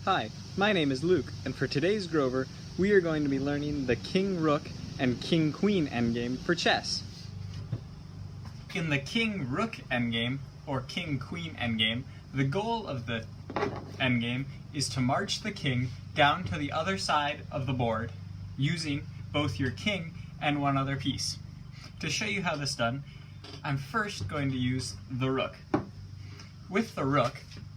Hi, my name is Luke, and for today's Grover, we are going to be learning the King-Rook and King-Queen endgame for chess. In the King-Rook endgame, or King-Queen endgame, the goal of the endgame is to march the king down to the other side of the board using both your king and one other piece. To show you how this is done, I'm first going to use the rook. With the rook,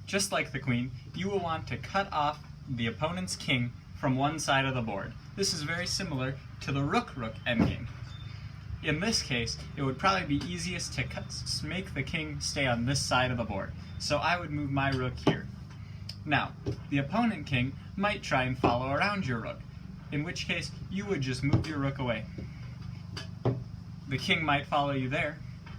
just like the queen, you will want to cut off the opponent's king from one side of the board. This is very similar to the rook-rook endgame. In this case, it would probably be easiest to make the king stay on this side of the board. So I would move my rook here. Now, the opponent king might try and follow around your rook, in which case you would just move your rook away. The king might follow you there,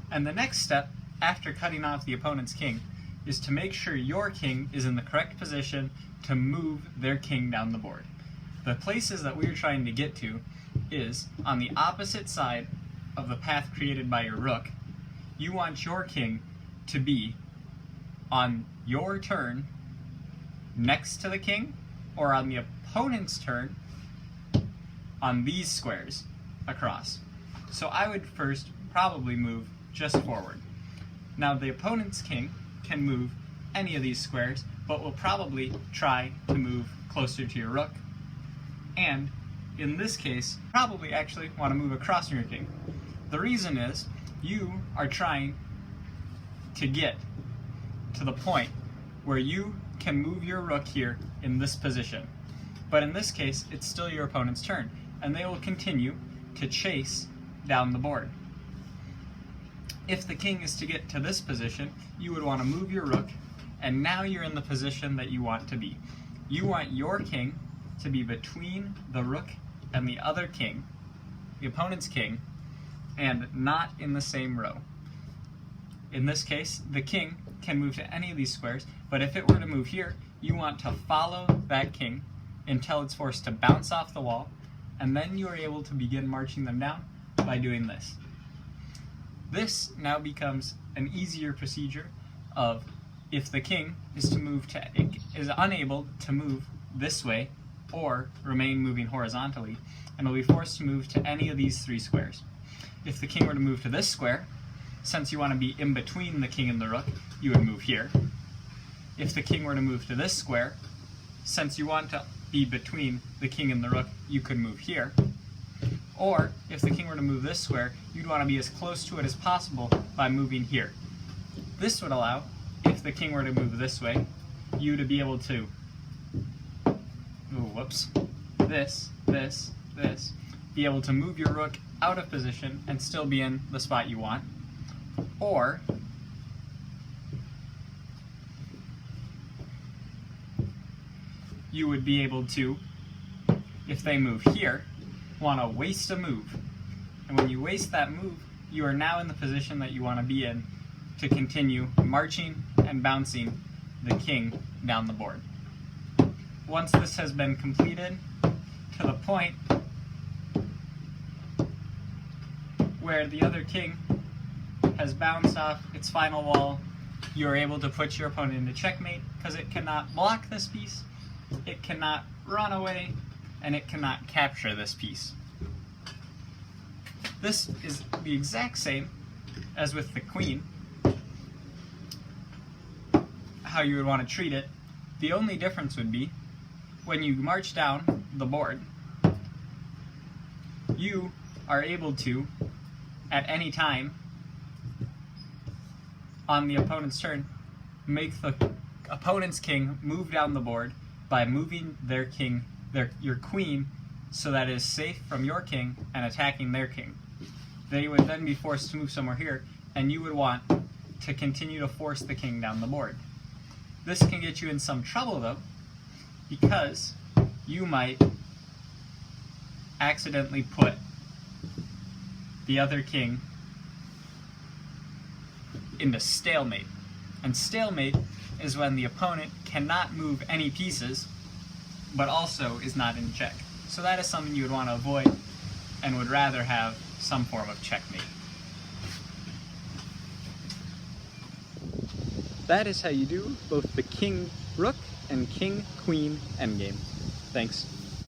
and the next step after cutting off the opponent's king is to make sure your king is in the correct position to move their king down the board. The places that we're trying to get to is on the opposite side of the path created by your rook. You want your king to be on your turn next to the king, or on the opponent's turn on these squares across. So I would first probably move just forward. Now the opponent's king can move any of these squares, but will probably try to move closer to your rook, and in this case probably actually want to move across from your king. The reason is you are trying to get to the point where you can move your rook here in this position, but in this case it's still your opponent's turn, and they will continue to chase down the board. If the king is to get to this position, you would want to move your rook, and now you're in the position that you want to be. You want your king to be between the rook and the other king, the opponent's king, and not in the same row. In this case, the king can move to any of these squares, but if it were to move here, you want to follow that king until it's forced to bounce off the wall, and then you are able to begin marching them down by doing this. This now becomes an easier procedure of if the king is unable to move this way or remain moving horizontally, and will be forced to move to any of these three squares. If the king were to move to this square, since you want to be in between the king and the rook, you would move here. If the king were to move to this square, since you want to be between the king and the rook, you could move here. Or, if the king were to move this square, you'd want to be as close to it as possible by moving here. This would allow, if the king were to move this way, you to be able to, be able to move your rook out of position and still be in the spot you want. Or, you would be able to, if they move here, want to waste a move. And when you waste that move, you are now in the position that you want to be in to continue marching and bouncing the king down the board. Once this has been completed to the point where the other king has bounced off its final wall, you are able to put your opponent into checkmate, because it cannot block this piece, it cannot run away, and it cannot capture this piece. This is the exact same as with the queen, how you would want to treat it. The only difference would be when you march down the board, you are able to, at any time on the opponent's turn, make the opponent's king move down the board by moving their king, your queen, so that it is safe from your king and attacking their king. They would then be forced to move somewhere here, and you would want to continue to force the king down the board. This can get you in some trouble though, because you might accidentally put the other king into stalemate. And stalemate is when the opponent cannot move any pieces, but also is not in check. So that is something you would want to avoid and would rather have some form of checkmate. That is how you do both the King-Rook and King-Queen endgame. Thanks.